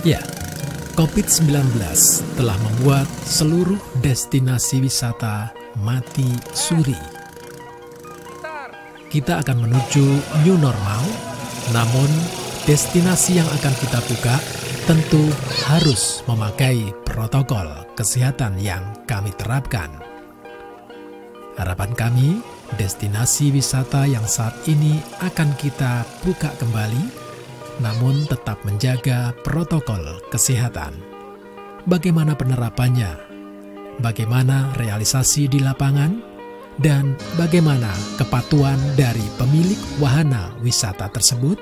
Ya, COVID-19 telah membuat seluruh destinasi wisata mati suri. Kita akan menuju new normal, namun destinasi yang akan kita buka tentu harus memakai protokol kesehatan yang kami terapkan. Harapan kami, destinasi wisata yang saat ini akan kita buka kembali, namun tetap menjaga protokol kesehatan. Bagaimana penerapannya? Bagaimana realisasi di lapangan? Dan bagaimana kepatuhan dari pemilik wahana wisata tersebut?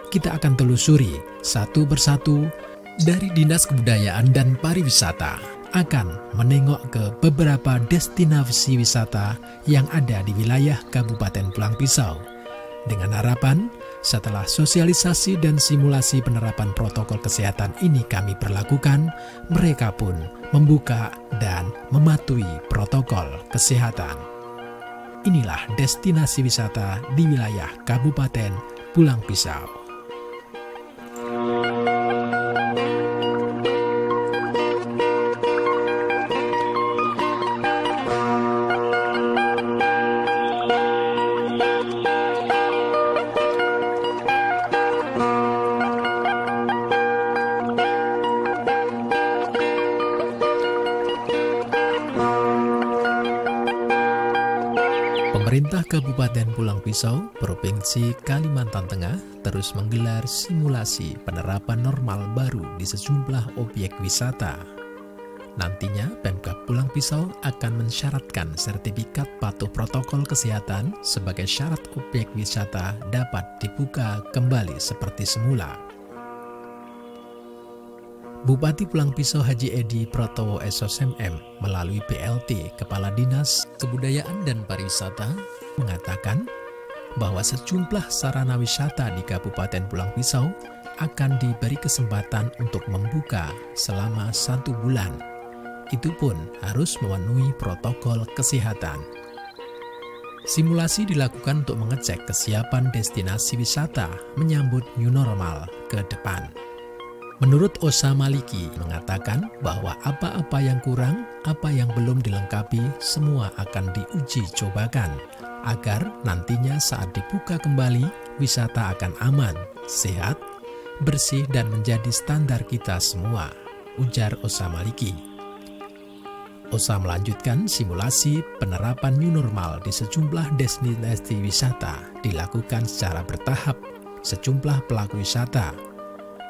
Kita akan telusuri satu persatu. Dari Dinas Kebudayaan dan Pariwisata akan menengok ke beberapa destinasi wisata yang ada di wilayah Kabupaten Pulang Pisau. Dengan harapan, setelah sosialisasi dan simulasi penerapan protokol kesehatan ini kami perlakukan, mereka pun membuka dan mematuhi protokol kesehatan. Inilah destinasi wisata di wilayah Kabupaten Pulang Pisau. Pemerintah Kabupaten Pulang Pisau, Provinsi Kalimantan Tengah terus menggelar simulasi penerapan normal baru di sejumlah objek wisata. Nantinya, Pemkab Pulang Pisau akan mensyaratkan sertifikat patuh protokol kesehatan sebagai syarat objek wisata dapat dibuka kembali seperti semula. Bupati Pulang Pisau Haji Edi Pratowo SOSMM melalui PLT Kepala Dinas Kebudayaan dan Pariwisata mengatakan bahwa sejumlah sarana wisata di Kabupaten Pulang Pisau akan diberi kesempatan untuk membuka selama 1 bulan. Itu pun harus memenuhi protokol kesehatan. Simulasi dilakukan untuk mengecek kesiapan destinasi wisata menyambut new normal ke depan. Menurut Osa Maliki mengatakan bahwa apa-apa yang kurang, apa yang belum dilengkapi, semua akan diuji cobakan agar nantinya saat dibuka kembali, wisata akan aman, sehat, bersih dan menjadi standar kita semua, ujar Osa Maliki. Osa melanjutkan simulasi penerapan new normal di sejumlah destinasi wisata dilakukan secara bertahap sejumlah pelaku wisata.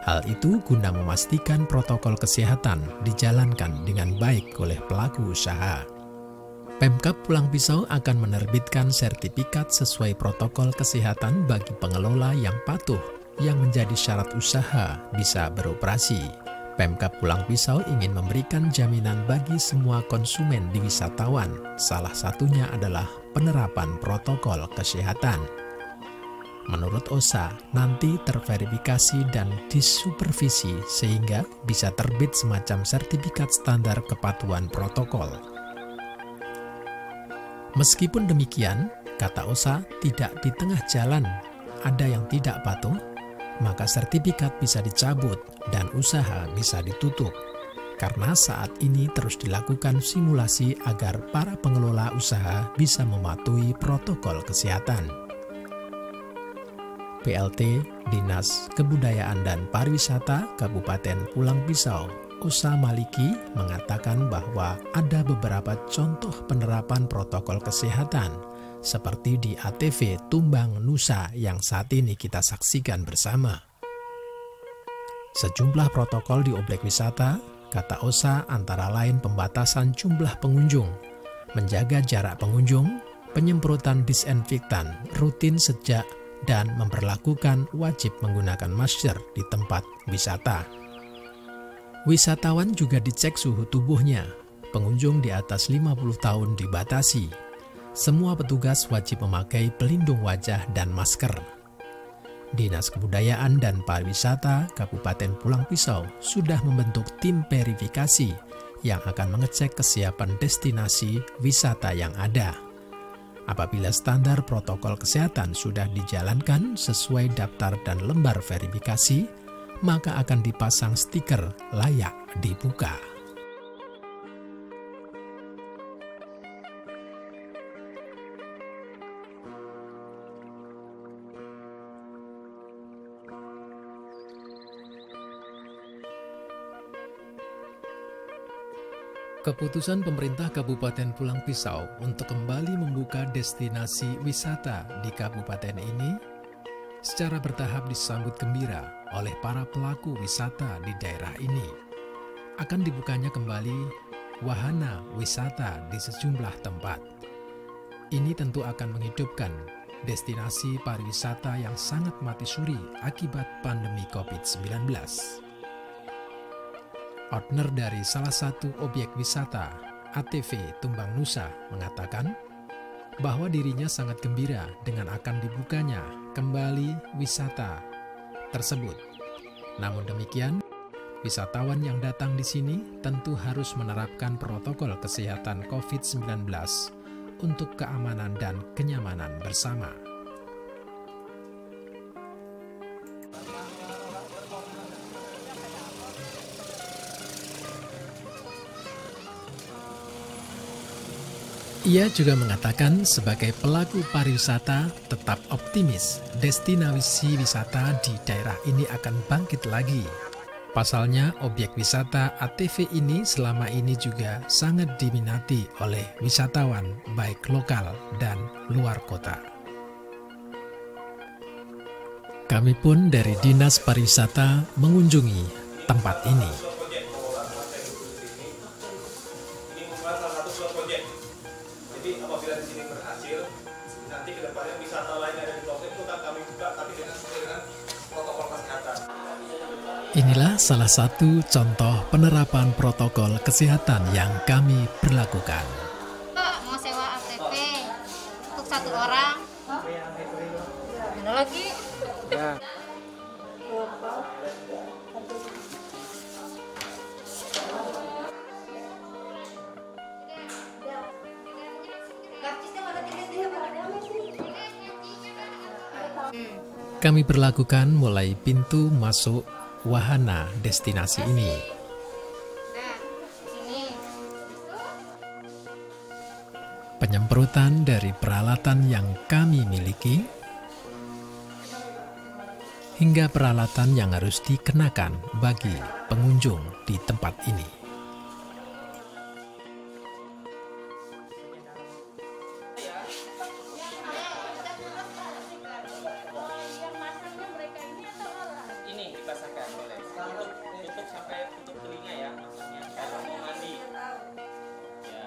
Hal itu guna memastikan protokol kesehatan dijalankan dengan baik oleh pelaku usaha. Pemkab Pulang Pisau akan menerbitkan sertifikat sesuai protokol kesehatan bagi pengelola yang patuh yang menjadi syarat usaha bisa beroperasi. Pemkab Pulang Pisau ingin memberikan jaminan bagi semua konsumen di wisatawan, salah satunya adalah penerapan protokol kesehatan. Menurut Osa, nanti terverifikasi dan disupervisi sehingga bisa terbit semacam sertifikat standar kepatuhan protokol. Meskipun demikian, kata Osa, tidak di tengah jalan ada yang tidak patuh, maka sertifikat bisa dicabut dan usaha bisa ditutup. Karena saat ini terus dilakukan simulasi agar para pengelola usaha bisa mematuhi protokol kesehatan. PLT Dinas Kebudayaan dan Pariwisata Kabupaten Pulang Pisau, Osa Maliki mengatakan bahwa ada beberapa contoh penerapan protokol kesehatan seperti di ATV Tumbang Nusa yang saat ini kita saksikan bersama. Sejumlah protokol di objek wisata, kata Osa, antara lain pembatasan jumlah pengunjung, menjaga jarak pengunjung, penyemprotan disinfektan rutin sejak dan memperlakukan wajib menggunakan masker di tempat wisata. Wisatawan juga dicek suhu tubuhnya. Pengunjung di atas 50 tahun dibatasi. Semua petugas wajib memakai pelindung wajah dan masker. Dinas Kebudayaan dan Pariwisata Kabupaten Pulang Pisau sudah membentuk tim verifikasi yang akan mengecek kesiapan destinasi wisata yang ada. Apabila standar protokol kesehatan sudah dijalankan sesuai daftar dan lembar verifikasi, maka akan dipasang stiker layak dibuka. Keputusan pemerintah Kabupaten Pulang Pisau untuk kembali membuka destinasi wisata di kabupaten ini secara bertahap disambut gembira oleh para pelaku wisata di daerah ini. Akan dibukanya kembali wahana wisata di sejumlah tempat. Ini tentu akan menghidupkan destinasi pariwisata yang sangat mati suri akibat pandemi COVID-19. Partner dari salah satu objek wisata, ATV Tumbang Nusa, mengatakan bahwa dirinya sangat gembira dengan akan dibukanya kembali wisata tersebut. Namun demikian, wisatawan yang datang di sini tentu harus menerapkan protokol kesehatan COVID-19 untuk keamanan dan kenyamanan bersama. Ia juga mengatakan sebagai pelaku pariwisata tetap optimis destinasi wisata di daerah ini akan bangkit lagi. Pasalnya objek wisata ATV ini selama ini juga sangat diminati oleh wisatawan baik lokal dan luar kota. Kami pun dari Dinas Pariwisata mengunjungi tempat ini. Jadi apabila di sini berhasil, nanti ke depannya wisata lain yang ada di Blok M itu akan kami buka, tapi dengan protokol kesehatan. Inilah salah satu contoh penerapan protokol kesehatan yang kami berlakukan. Mau sewa ATV untuk 1 orang. Ada lagi? Ya. Kami berlakukan mulai pintu masuk wahana destinasi ini. Nah, sini. Penyemprotan dari peralatan yang kami miliki, hingga peralatan yang harus dikenakan bagi pengunjung di tempat ini. Ini dipasangkan boleh. Tutup sampai tutup telinga ya, maksudnya kalau mau mandi. Ya.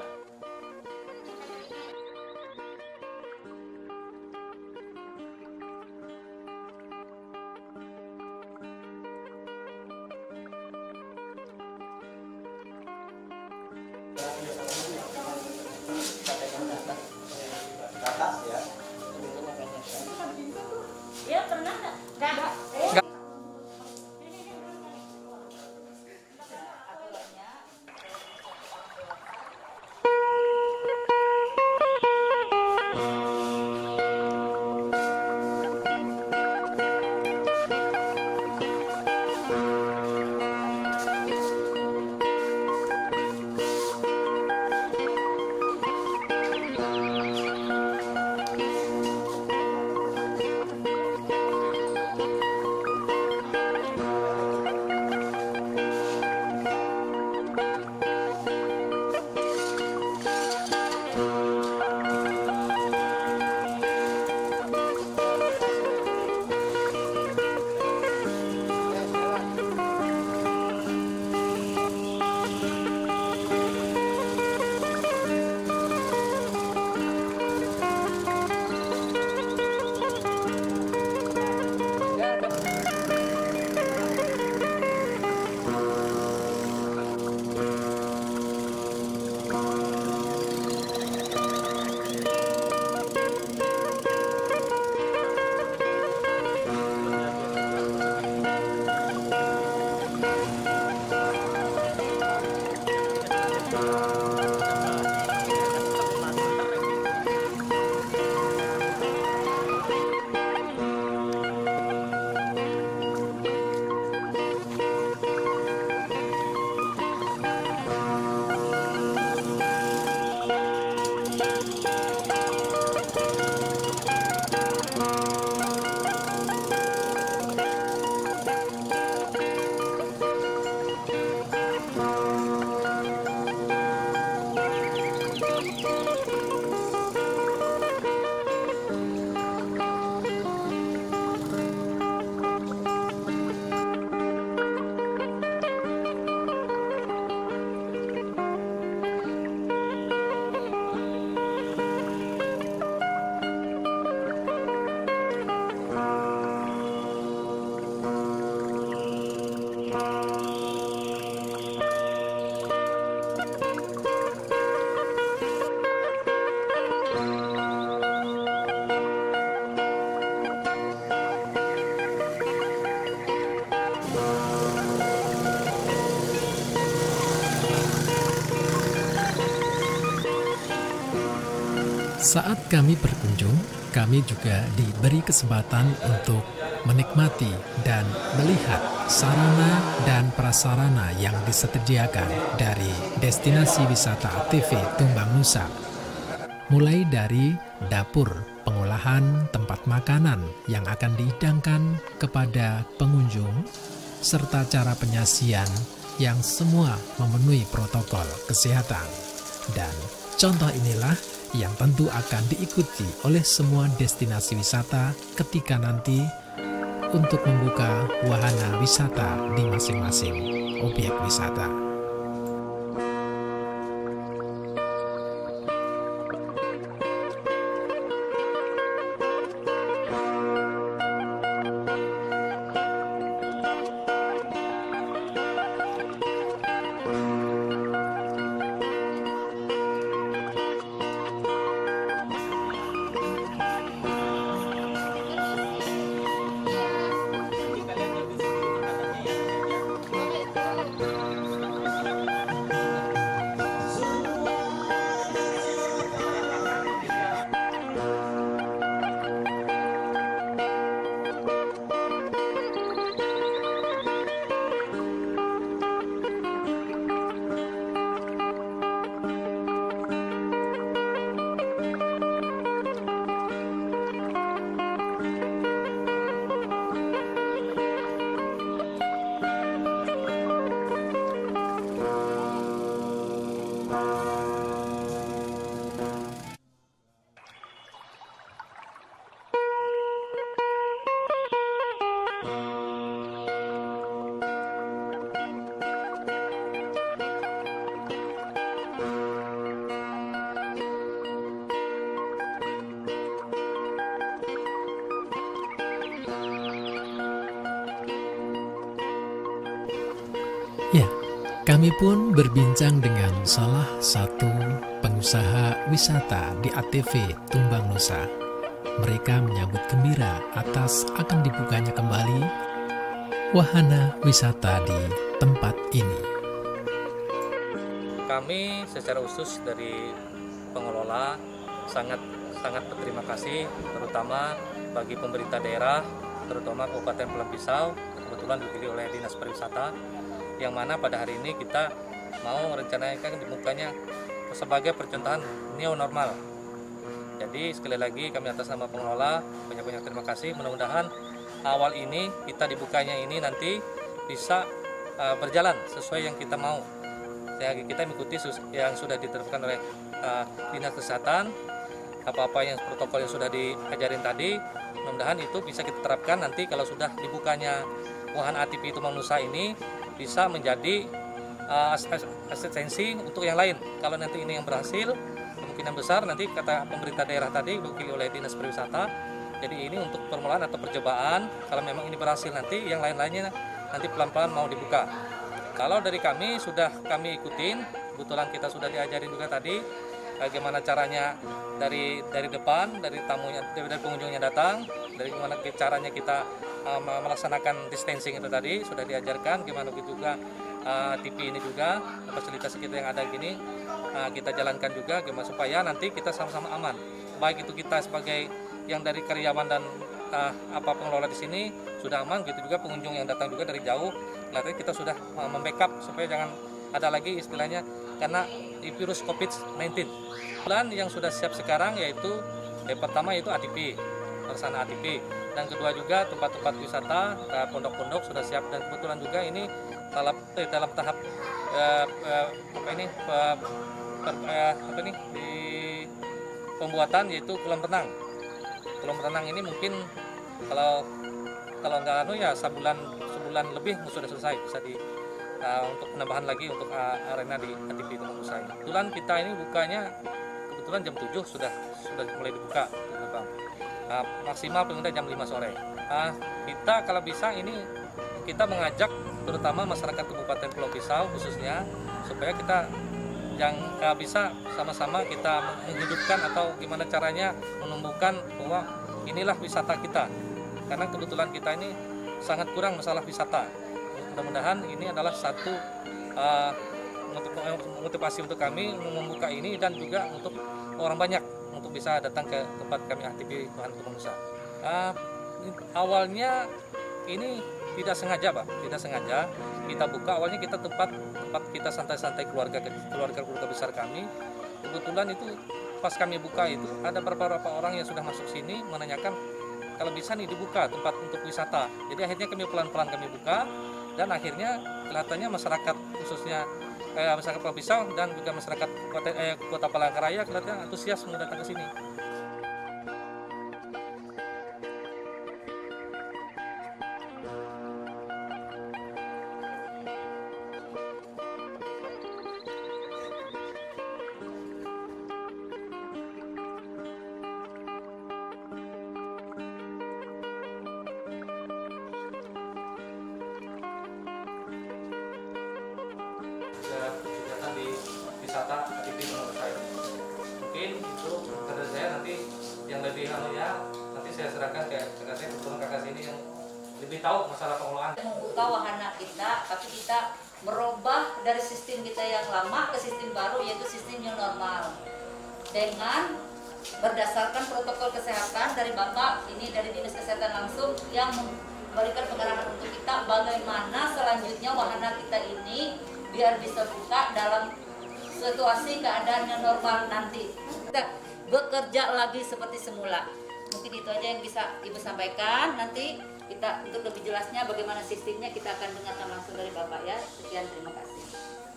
Saat kami berkunjung, kami juga diberi kesempatan untuk menikmati dan melihat sarana dan prasarana yang disediakan dari destinasi wisata ATV Tumbang Nusa. Mulai dari dapur pengolahan tempat makanan yang akan dihidangkan kepada pengunjung, serta cara penyajian yang semua memenuhi protokol kesehatan. Dan contoh inilah yang tentu akan diikuti oleh semua destinasi wisata ketika nanti untuk membuka wahana wisata di masing-masing objek wisata. Ya, kami pun berbincang dengan salah satu pengusaha wisata di ATV Tumbang Nusa. Mereka menyambut gembira atas akan dibukanya kembali wahana wisata di tempat ini. Kami secara khusus dari pengelola sangat berterima kasih, terutama bagi pemerintah daerah, terutama Kabupaten Pulang Pisau, kebetulan dipilih oleh Dinas Pariwisata, yang mana pada hari ini kita mau merencanakan dibukanya sebagai percontohan new normal. Jadi sekali lagi kami atas nama pengelola banyak-banyak terima kasih. Mudah-mudahan awal ini kita dibukanya ini nanti bisa berjalan sesuai yang kita mau. Kita mengikuti yang sudah diterapkan oleh Dinas Kesehatan, apa-apa yang protokol yang sudah diajarin tadi. Mudah-mudahan itu bisa kita terapkan nanti kalau sudah dibukanya wahana ATV Tumbang Nusa ini bisa menjadi asistensi untuk yang lain. Kalau nanti ini yang berhasil, kemungkinan besar nanti kata pemerintah daerah tadi diwakili oleh Dinas Pariwisata. Jadi ini untuk permulaan atau percobaan. Kalau memang ini berhasil nanti yang lain-lainnya nanti pelan-pelan mau dibuka. Kalau dari kami sudah kami ikutin, kebetulan kita sudah diajarin juga tadi bagaimana caranya dari depan, dari tamunya, dari pengunjungnya datang, dari gimana caranya kita melaksanakan distancing itu tadi sudah diajarkan, gimana begitu juga TV ini juga fasilitas kita yang ada gini kita jalankan juga gimana supaya nanti kita sama-sama aman, baik itu kita sebagai yang dari karyawan dan pengelola di sini sudah aman, gitu juga pengunjung yang datang juga dari jauh. Nanti kita sudah membackup supaya jangan ada lagi istilahnya karena virus COVID-19. Dan yang sudah siap sekarang yaitu pertama yaitu ATV, persana ATV, dan kedua juga tempat-tempat wisata, pondok-pondok sudah siap, dan kebetulan juga ini dalam tahap di pembuatan yaitu kolam renang. Kolam renang ini mungkin kalau nggak ya sebulan lebih sudah selesai, bisa untuk penambahan lagi untuk arena di ATV Tumbang Nusa. Kebetulan kita ini bukanya kebetulan jam 7 sudah mulai dibuka, maksimal paling jam 5 sore. Kita kalau bisa ini kita mengajak terutama masyarakat Kabupaten Pulau Pisau khususnya supaya kita yang bisa sama-sama kita menghidupkan atau gimana caranya menumbuhkan bahwa inilah wisata kita, karena kebetulan kita ini sangat kurang masalah wisata. Mudah-mudahan ini adalah satu motivasi untuk kami membuka ini dan juga untuk orang banyak untuk bisa datang ke tempat kami ATP Wahana Tumbang Nusa. Awalnya ini tidak sengaja, Pak, tidak sengaja kita buka. Awalnya kita tempat kita santai-santai keluarga besar kami. Kebetulan itu pas kami buka itu ada beberapa orang yang sudah masuk sini menanyakan kalau bisa nih dibuka tempat untuk wisata. Jadi akhirnya kami pelan-pelan kami buka, dan akhirnya kelihatannya masyarakat khususnya masyarakat Pulau Pisau dan juga masyarakat Kota Palangkaraya kelihatannya antusias mau datang ke sini. Kegiatan di wisata ATP Tumbang Nusa. Mungkin itu dari saya, nanti yang lebih nanti saya serahkan ke kakak saya, kebetulan kakak sini yang lebih tahu masalah pengelolaan. Membuka wahana kita, tapi kita merubah dari sistem kita yang lama ke sistem baru, yaitu sistem new normal, dengan berdasarkan protokol kesehatan dari Bapak ini, dari Dinas Kesehatan langsung yang memberikan pengarahan untuk kita bagaimana selanjutnya wahana kita ini biar bisa buka dalam situasi keadaan yang normal nanti. Kita bekerja lagi seperti semula. Mungkin itu aja yang bisa Ibu sampaikan. Nanti kita untuk lebih jelasnya bagaimana sistemnya kita akan dengarkan langsung dari Bapak ya. Sekian, terima kasih.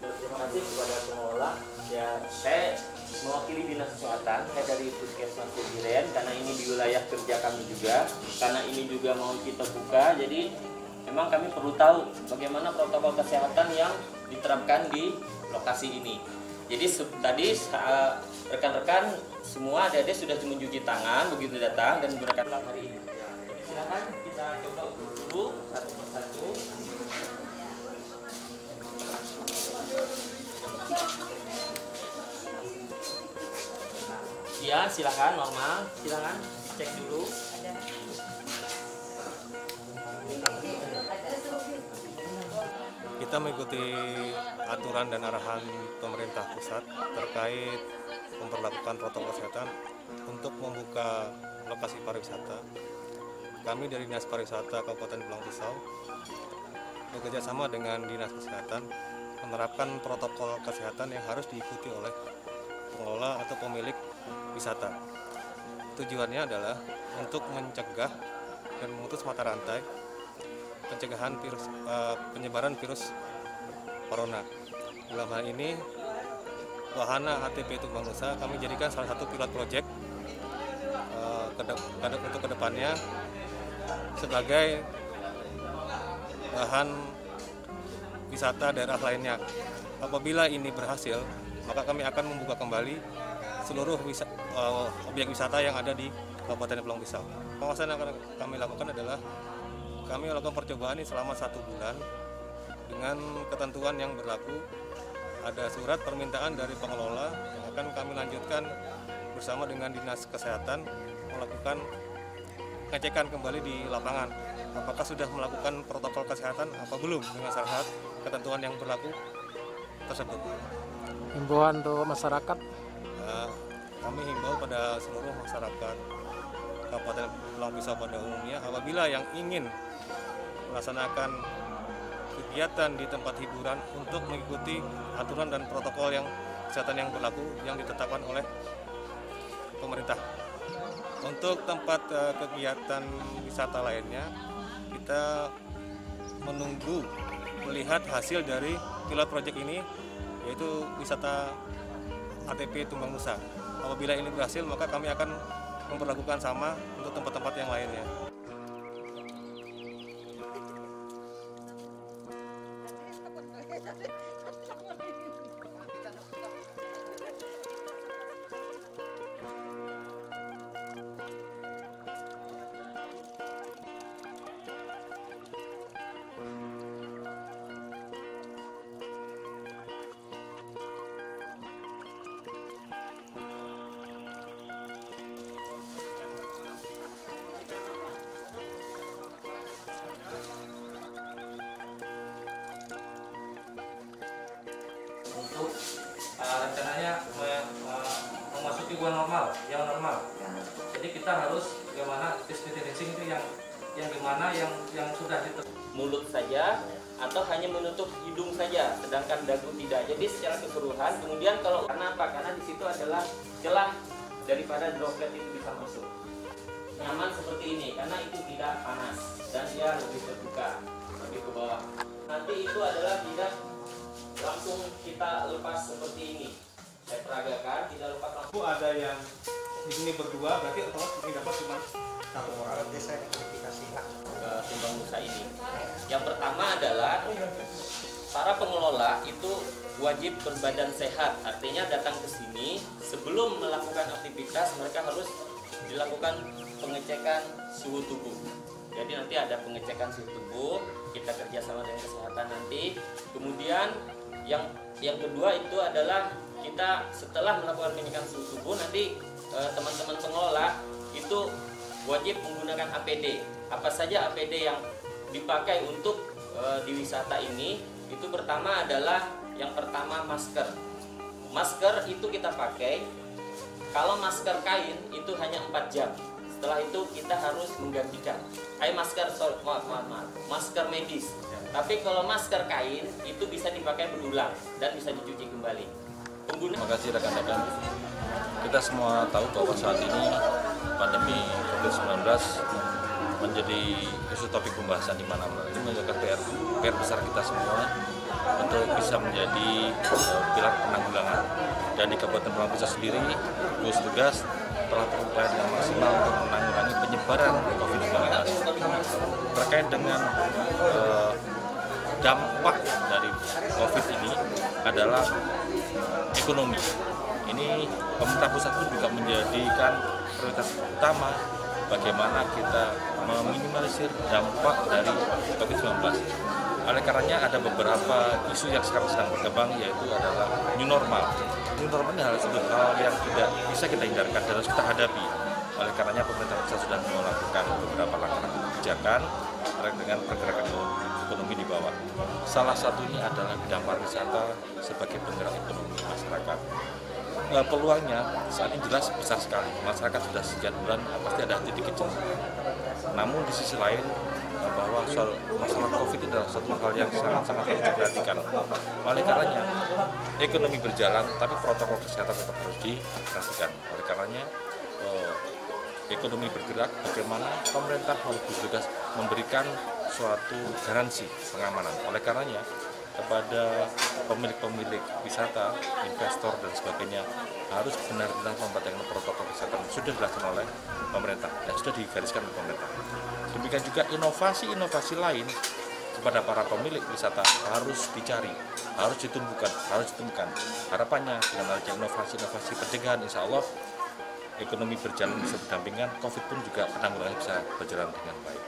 Terima kasih kepada pengelola. Ya, saya mewakili Dinas Kesehatan, saya dari Puskesmas Cijiren, karena ini di wilayah kerja kami juga, karena ini juga mau kita buka, jadi memang kami perlu tahu bagaimana protokol kesehatan yang diterapkan di lokasi ini. Jadi tadi rekan-rekan semua adik-adik sudah mencuci tangan begitu datang dan menggunakan alat hari ini. Silakan kita coba ukur dulu satu persatu. Ya, silakan normal, silakan cek dulu. Kita mengikuti aturan dan arahan pemerintah pusat terkait memperlakukan protokol kesehatan untuk membuka lokasi pariwisata. Kami dari Dinas Pariwisata Kabupaten Pulang Pisau bekerja sama dengan Dinas Kesehatan menerapkan protokol kesehatan yang harus diikuti oleh pengelola atau pemilik wisata. Tujuannya adalah untuk mencegah dan memutus mata rantai pencegahan penyebaran virus corona. Dalam hal ini, wahana ATP Tumbang Nusa kami jadikan salah satu pilot project untuk kedepannya sebagai bahan wisata daerah lainnya. Apabila ini berhasil, maka kami akan membuka kembali seluruh objek wisata yang ada di Kabupaten Pulang Pisau. Pengawasan yang akan kami lakukan adalah kami melakukan percobaan ini selama 1 bulan dengan ketentuan yang berlaku. Ada surat permintaan dari pengelola yang akan kami lanjutkan bersama dengan Dinas Kesehatan melakukan pengecekan kembali di lapangan. Apakah sudah melakukan protokol kesehatan apa belum dengan syarat ketentuan yang berlaku tersebut. Himbauan untuk masyarakat. Kami himbau pada seluruh masyarakat Kabupaten Pulang Pisau pada umumnya, apabila yang ingin melaksanakan kegiatan di tempat hiburan untuk mengikuti aturan dan protokol yang kesehatan yang berlaku yang ditetapkan oleh pemerintah. Untuk tempat kegiatan wisata lainnya, kita menunggu melihat hasil dari pilot project ini, yaitu wisata ATP Tumbang Nusa. Apabila ini berhasil, maka kami akan memperlakukan sama untuk tempat-tempat yang lainnya. kebutuhan normal, yang normal. Jadi kita harus bagaimana physical distancing itu yang gimana yang sudah mulut saja atau hanya menutup hidung saja, sedangkan dagu tidak. Jadi secara keseluruhan. Kemudian kalau karena apa? Karena di situ adalah celah daripada droplet itu bisa masuk. Nyaman seperti ini karena itu tidak panas dan dia lebih terbuka, lebih ke bawah. Nanti itu adalah tidak langsung kita lepas seperti ini. Saya peragakan, tidak lepas langsung. Ada yang di sini berdua, berarti otomatis ini dapat cuma satu orang. Nanti saya verifikasi Timbang Nusa ini. Yang pertama adalah para pengelola itu wajib berbadan sehat. Artinya datang ke sini sebelum melakukan aktivitas mereka harus dilakukan pengecekan suhu tubuh. Jadi nanti ada pengecekan suhu tubuh, kita kerjasama dengan kesehatan nanti. Kemudian yang kedua itu adalah kita setelah melakukan pengecekan suhu tubuh nanti teman-teman pengelola itu wajib menggunakan APD. Apa saja APD yang dipakai untuk di wisata ini? Itu pertama adalah yang pertama masker. Masker itu kita pakai. Kalau masker kain itu hanya 4 jam. Setelah itu kita harus menggantikan. Masker medis. Tapi kalau masker kain itu bisa dipakai berulang dan bisa dicuci kembali. Terima kasih rekan-rekan. Kita semua tahu bahwa saat ini pandemi COVID-19 menjadi isu topik pembahasan di mana-mana. Ini menjadi PR besar kita semua untuk bisa menjadi pilar penanggulangan. Dan di Kabupaten Pulang Pisau sendiri, gugus tugas telah berupaya dengan maksimal untuk menanggulangi penyebaran COVID-19. Terkait dengan dampak dari COVID ini adalah ekonomi. Ini pemerintah pusat pun juga menjadikan prioritas utama bagaimana kita meminimalisir dampak dari COVID-19. Oleh karenanya ada beberapa isu yang sekarang sedang berkembang, yaitu adalah new normal. New normal ini hal yang tidak bisa kita hindarkan dan harus kita hadapi. Oleh karenanya pemerintah pusat sudah melakukan beberapa langkah-langkah kebijakan terkait dengan pergerakan ekonomi di bawah. Salah satunya adalah bidang pariwisata sebagai penggerak ekonomi masyarakat. Peluangnya saat ini jelas besar sekali. Masyarakat sudah sekian bulan pasti ada titik kecil. Namun di sisi lain bahwa masalah COVID itu adalah satu hal yang sangat-sangat harus diperhatikan. Oleh karenanya ekonomi berjalan, tapi protokol kesehatan tetap harus diperhatikan. Oleh karenanya ekonomi bergerak, bagaimana pemerintah harus juga memberikan suatu garansi pengamanan. Oleh karenanya kepada pemilik-pemilik wisata, investor dan sebagainya harus benar-benar memperhatikan protokol kesehatan yang sudah dilakukan oleh pemerintah dan sudah digariskan oleh pemerintah. Demikian juga inovasi-inovasi lain kepada para pemilik wisata harus dicari, harus ditemukan. Harapannya dengan adanya inovasi-inovasi pencegahan, insya Allah ekonomi berjalan bisa berdampingan, COVID pun juga penanggulangannya bisa berjalan dengan baik.